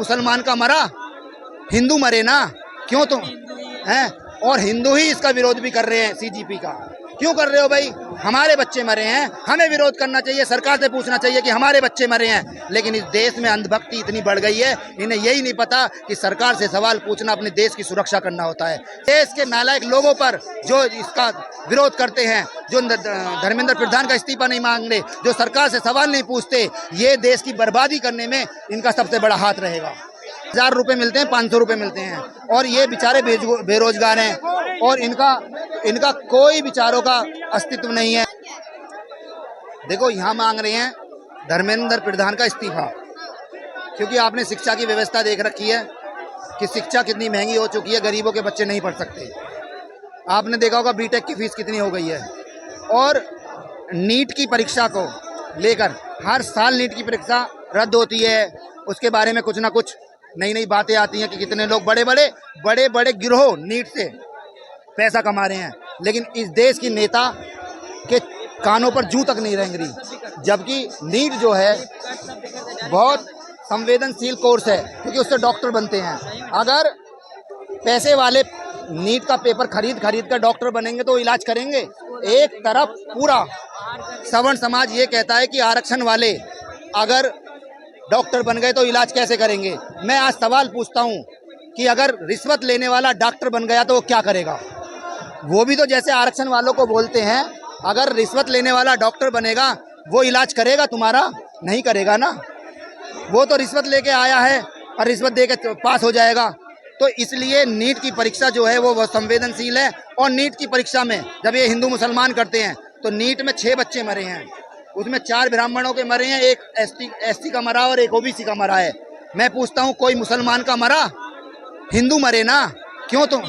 मुसलमान का मरा, हिंदू मरे ना, क्यों तुम हैं? और हिंदू ही इसका विरोध भी कर रहे हैं। सीजीपी का क्यों कर रहे हो भाई? हमारे बच्चे मरे हैं, हमें विरोध करना चाहिए, सरकार से पूछना चाहिए कि हमारे बच्चे मरे हैं। लेकिन इस देश में अंधभक्ति इतनी बढ़ गई है, इन्हें यही नहीं पता कि सरकार से सवाल पूछना अपने देश की सुरक्षा करना होता है। देश के नालायक लोगों पर जो इसका विरोध करते हैं, जो धर्मेंद्र प्रधान का इस्तीफा नहीं मांग रहे, जो सरकार से सवाल नहीं पूछते, ये देश की बर्बादी करने में इनका सबसे बड़ा हाथ रहेगा। 1000 रुपये मिलते हैं, 500 रुपये मिलते हैं, और ये बेचारे बेरोजगार हैं, और इनका कोई विचारों का अस्तित्व नहीं है। देखो, यहाँ मांग रहे हैं धर्मेंद्र प्रधान का इस्तीफा, क्योंकि आपने शिक्षा की व्यवस्था देख रखी है कि शिक्षा कितनी महंगी हो चुकी है, गरीबों के बच्चे नहीं पढ़ सकते। आपने देखा होगा बीटेक की फीस कितनी हो गई है, और नीट की परीक्षा को लेकर हर साल नीट की परीक्षा रद्द होती है। उसके बारे में कुछ ना कुछ नई नई बातें आती हैं कि कितने लोग बड़े बड़े गिरोह नीट से पैसा कमा रहे हैं, लेकिन इस देश की नेता के कानों पर जूं तक नहीं रेंग रही। जबकि नीट जो है बहुत संवेदनशील कोर्स है, क्योंकि उससे डॉक्टर बनते हैं। अगर पैसे वाले नीट का पेपर खरीद कर डॉक्टर बनेंगे तो इलाज करेंगे। एक तरफ पूरा सवर्ण समाज ये कहता है कि आरक्षण वाले अगर डॉक्टर बन गए तो इलाज कैसे करेंगे। मैं आज सवाल पूछता हूँ कि अगर रिश्वत लेने वाला डॉक्टर बन गया तो वो क्या करेगा? वो भी तो जैसे आरक्षण वालों को बोलते हैं, अगर रिश्वत लेने वाला डॉक्टर बनेगा वो इलाज करेगा तुम्हारा? नहीं करेगा ना। वो तो रिश्वत लेके आया है और रिश्वत दे के पास हो जाएगा। तो इसलिए नीट की परीक्षा जो है वो संवेदनशील है। और नीट की परीक्षा में जब ये हिंदू मुसलमान करते हैं तो नीट में 6 बच्चे मरे हैं, उसमें 4 ब्राह्मणों के मरे हैं, एक एसटी का मरा और एक ओबीसी का मरा है। मैं पूछता हूँ, कोई मुसलमान का मरा, हिंदू मरे ना, क्यों तुम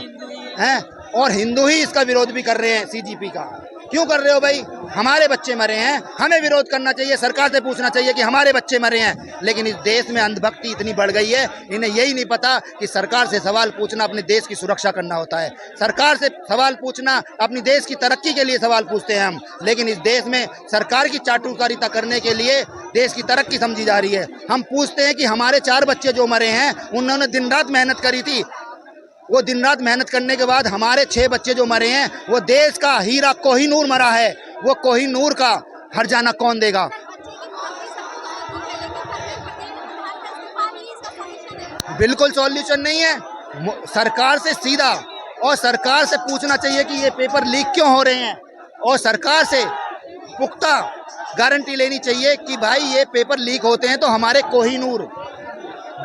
हैं? और हिंदू ही इसका विरोध भी कर रहे हैं। सीजीपी का क्यों कर रहे हो भाई? हमारे बच्चे मरे हैं, हमें विरोध करना चाहिए, सरकार से पूछना चाहिए कि हमारे बच्चे मरे हैं। लेकिन इस देश में अंधभक्ति इतनी बढ़ गई है, इन्हें यही नहीं पता कि सरकार से सवाल पूछना अपने देश की सुरक्षा करना होता है। सरकार से सवाल पूछना अपनी देश की तरक्की के लिए सवाल पूछते हैं हम, लेकिन इस देश में सरकार की चाटुकारिता करने के लिए देश की तरक्की समझी जा रही है। हम पूछते हैं कि हमारे 4 बच्चे जो मरे हैं उन्होंने दिन रात मेहनत करी थी, वो दिन रात मेहनत करने के बाद हमारे 6 बच्चे जो मरे हैं वो देश का हीरा कोहिनूर मरा है। वो कोहिनूर का हर्जाना कौन देगा? बिल्कुल सॉल्यूशन नहीं है। सरकार से सीधा और सरकार से पूछना चाहिए कि ये पेपर लीक क्यों हो रहे हैं, और सरकार से पुख्ता गारंटी लेनी चाहिए कि भाई ये पेपर लीक होते हैं तो हमारे कोहिनूर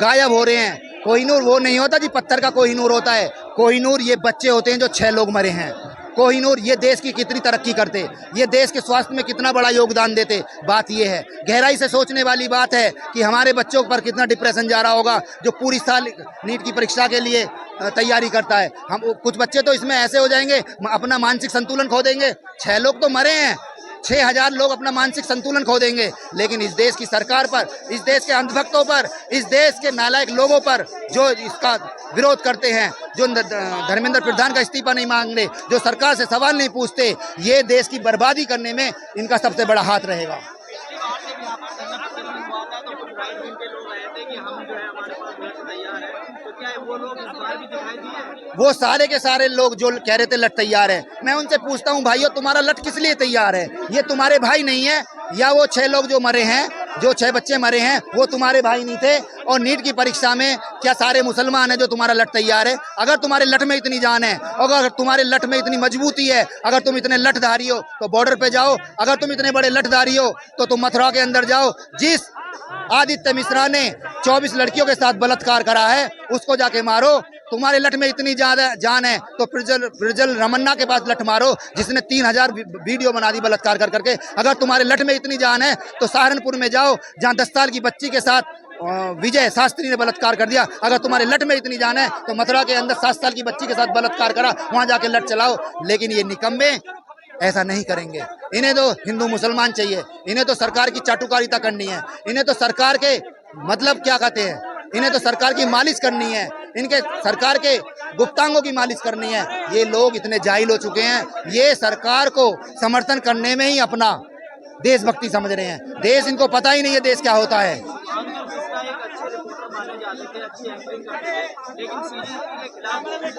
गायब हो रहे हैं। कोहिनूर वो नहीं होता जी पत्थर का कोहिनूर होता है। कोहिनूर ये बच्चे होते हैं जो 6 लोग मरे हैं। कोहिनूर ये देश की कितनी तरक्की करते, ये देश के स्वास्थ्य में कितना बड़ा योगदान देते। बात ये है, गहराई से सोचने वाली बात है कि हमारे बच्चों पर कितना डिप्रेशन जा रहा होगा जो पूरी साल नीट की परीक्षा के लिए तैयारी करता है। हम कुछ बच्चे तो इसमें ऐसे हो जाएंगे, अपना मानसिक संतुलन खो देंगे। 6 लोग तो मरे हैं, 6000 लोग अपना मानसिक संतुलन खो देंगे। लेकिन इस देश की सरकार पर, इस देश के अंधभक्तों पर, इस देश के नालायक लोगों पर जो इसका विरोध करते हैं, जो धर्मेंद्र प्रधान का इस्तीफा नहीं मांग रहे, जो सरकार से सवाल नहीं पूछते, ये देश की बर्बादी करने में इनका सबसे बड़ा हाथ रहेगा। वो सारे के सारे लोग जो कह रहे थे लट तैयार है, मैं उनसे पूछता हूँ भाइयों तुम्हारा लट किस लिए तैयार है? ये तुम्हारे भाई नहीं है? या वो 6 लोग जो मरे हैं, जो 6 बच्चे मरे हैं वो तुम्हारे भाई नहीं थे? और नीट की परीक्षा में क्या सारे मुसलमान हैं जो तुम्हारा लट तैयार है? अगर तुम्हारे लट में इतनी जान है, अगर तुम्हारे लट में इतनी मजबूती है, अगर तुम इतने लठधारी हो तो बॉर्डर पे जाओ। अगर तुम इतने बड़े लठधारी हो तो तुम मथुरा के अंदर जाओ। जिस आदित्य मिश्रा ने 24 लड़कियों के साथ बलात्कार करा है उसको जाके मारो। तुम्हारे लठ में इतनी ज्यादा जान है तो प्रज्वल रमन्ना के पास लठ मारो जिसने 3000 वीडियो बना दी बलात्कार कर करके। अगर तुम्हारे लठ में इतनी जान है तो सहारनपुर में जाओ जहां 10 साल की बच्ची के साथ विजय शास्त्री ने बलात्कार कर दिया। अगर तुम्हारे लठ में इतनी जान है तो मथुरा के अंदर 7 साल की बच्ची के साथ बलात्कार करा, वहां जाके लठ चलाओ। लेकिन ये निकम्मे ऐसा नहीं करेंगे। इन्हें तो हिंदू मुसलमान चाहिए, इन्हें तो सरकार की चाटुकारिता करनी है, इन्हें तो सरकार के मतलब क्या कहते हैं, इन्हें तो सरकार की मालिश करनी है, इनके सरकार के गुप्तांगों की मालिश करनी है। ये लोग इतने जाहिल हो चुके हैं, ये सरकार को समर्थन करने में ही अपना देशभक्ति समझ रहे हैं। देश इनको पता ही नहीं है देश क्या होता है। जाते थे, अच्छी एंकरिंग करते थे, लेकिन सीजीपी के खिलाफ बोल रहे हैं।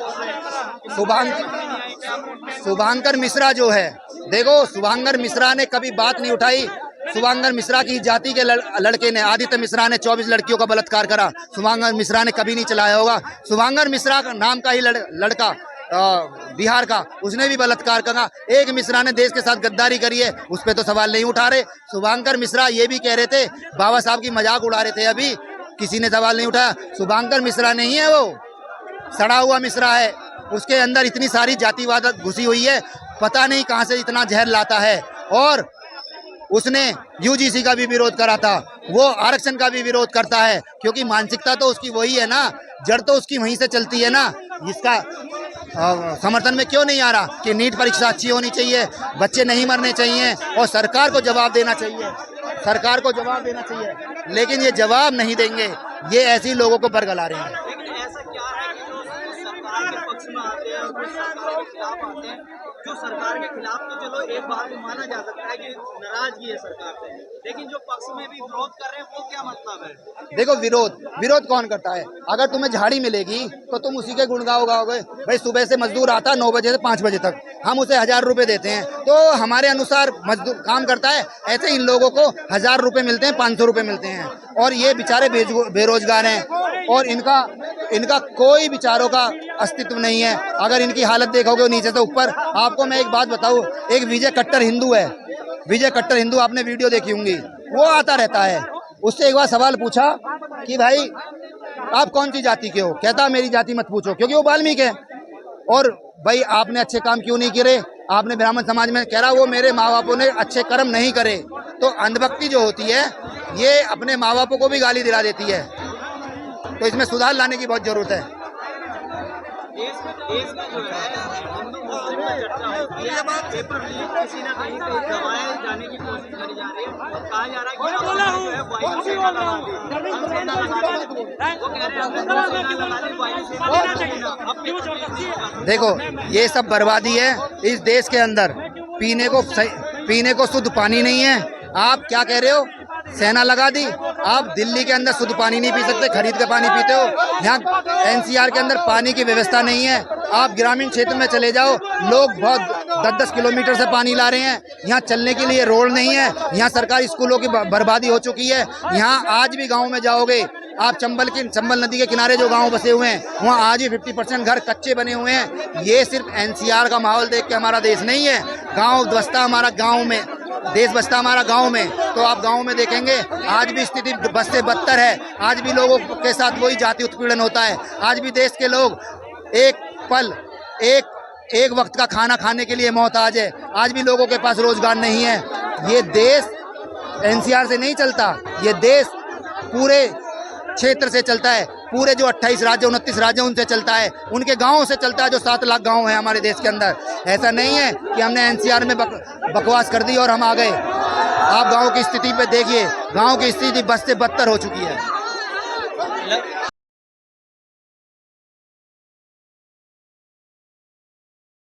शुभांकर मिश्रा जो है, देखो शुभांकर मिश्रा ने कभी बात नहीं उठाई। शुभांकर मिश्रा की जाति के लड़के ने, आदित्य मिश्रा ने 24 लड़कियों का बलात्कार करा, शुभांकर मिश्रा ने कभी नहीं चलाया होगा। शुभांकर मिश्रा का नाम का ही लड़का बिहार का, उसने भी बलात्कार करा। एक मिश्रा ने देश के साथ गद्दारी करी है, उस पर तो सवाल नहीं उठा रहे। शुभांकर मिश्रा ये भी कह रहे थे, बाबा साहब की मजाक उड़ा रहे थे, अभी किसी ने सवाल नहीं उठाया। शुभांकर मिश्रा नहीं है, वो सड़ा हुआ मिश्रा है, उसके अंदर इतनी सारी जातिवाद घुसी हुई है, पता नहीं कहां से इतना जहर लाता है। और उसने यूजीसी का भी विरोध करा था, वो आरक्षण का भी विरोध करता है, क्योंकि मानसिकता तो उसकी वही है ना, जड़ तो उसकी वहीं से चलती है ना। इसका समर्थन में क्यों नहीं आ रहा कि नीट परीक्षा अच्छी होनी चाहिए, बच्चे नहीं मरने चाहिए और सरकार को जवाब देना चाहिए, सरकार को जवाब देना चाहिए, लेकिन ये जवाब नहीं देंगे, ये ऐसे ही लोगों को बरगला रहे हैं। लेकिन ऐसा क्या है कि जो सरकार के पक्ष में आते हैं, जो सरकार के खिलाफ आते हैं, जो सरकार के खिलाफ तो चलो एक बात को माना जा सकता है कि नाराजगी है सरकार से, लेकिन जो पक्ष में भी विरोध कर रहे हैं वो क्या मतलब है? देखो विरोध कौन करता है? अगर तुम्हें झाड़ी मिलेगी तो तुम उसी के गुण गाओगे। भाई सुबह से मजदूर आता 9 बजे से 5 बजे तक, हम उसे 1000 रुपए देते हैं, तो हमारे अनुसार मजदूर काम करता है। ऐसे इन लोगों को 1000 रुपए मिलते हैं, 500 रुपए मिलते हैं, और ये बेचारे बेरोजगार हैं और इनका कोई विचारों का अस्तित्व नहीं है। अगर इनकी हालत देखोगे नीचे से ऊपर। आपको मैं एक बात बताऊं, एक विजय कट्टर हिंदू है, विजय कट्टर हिंदू, आपने वीडियो देखी होंगी, वो आता रहता है। उससे एक बार सवाल पूछा कि भाई आप कौन सी जाति के हो? कहता मेरी जाति मत पूछो, क्योंकि वो वाल्मीकि है। और भाई आपने अच्छे काम क्यों नहीं करे? आपने ब्राह्मण समाज में, कह रहा वो मेरे माँ बापों ने अच्छे कर्म नहीं करे। तो अंधभक्ति जो होती है ये अपने माँ बापों को भी गाली दिला देती है, तो इसमें सुधार लाने की बहुत जरूरत है। देश में जो है हिंदू मुस्लिम में चर्चा होती है, पेपर लीक किसी न कहीं दबाए जाने की कोशिश करी जा रही है, कहा जा रहा है कि जो है वायुसेना लगा दी, हम सेना लगा दी, वो कह रहे हैं सेना लगा दी, वायुसेना। देखो ये सब बर्बादी है इस देश के अंदर। पीने को शुद्ध पानी नहीं है। आप क्या कह रहे हो? सेना लगा दी। आप दिल्ली के अंदर शुद्ध पानी नहीं पी सकते, खरीद के पानी पीते हो। यहाँ एनसीआर के अंदर पानी की व्यवस्था नहीं है। आप ग्रामीण क्षेत्र में चले जाओ, लोग बहुत 10-10 किलोमीटर से पानी ला रहे हैं। यहाँ चलने के लिए रोड नहीं है। यहाँ सरकारी स्कूलों की बर्बादी हो चुकी है। यहाँ आज भी गाँव में जाओगे आप, चंबल नदी के किनारे जो गांव बसे हुए हैं, वहाँ आज भी 50% घर कच्चे बने हुए हैं। ये सिर्फ एनसीआर का माहौल देख के हमारा देश नहीं है। गांव बसता हमारा गांव में, देश बसता हमारा गांव में। तो आप गांव में देखेंगे आज भी स्थिति बस से बदतर है। आज भी लोगों के साथ वही जाति उत्पीड़न होता है। आज भी देश के लोग एक वक्त का खाना खाने के लिए मोहताज है। आज भी लोगों के पास रोजगार नहीं है। ये देश एनसीआर से नहीं चलता, ये देश पूरे क्षेत्र से चलता है। पूरे जो 28 राज्य 29 राज्य उनसे चलता है, उनके गांवों से चलता है, जो 7 लाख गांव हैं हमारे देश के अंदर। ऐसा नहीं है कि हमने एनसीआर में बकवास कर दी और हम आ गए। आप गांव की स्थिति पे देखिए, गांव की स्थिति बस से बदतर हो चुकी है।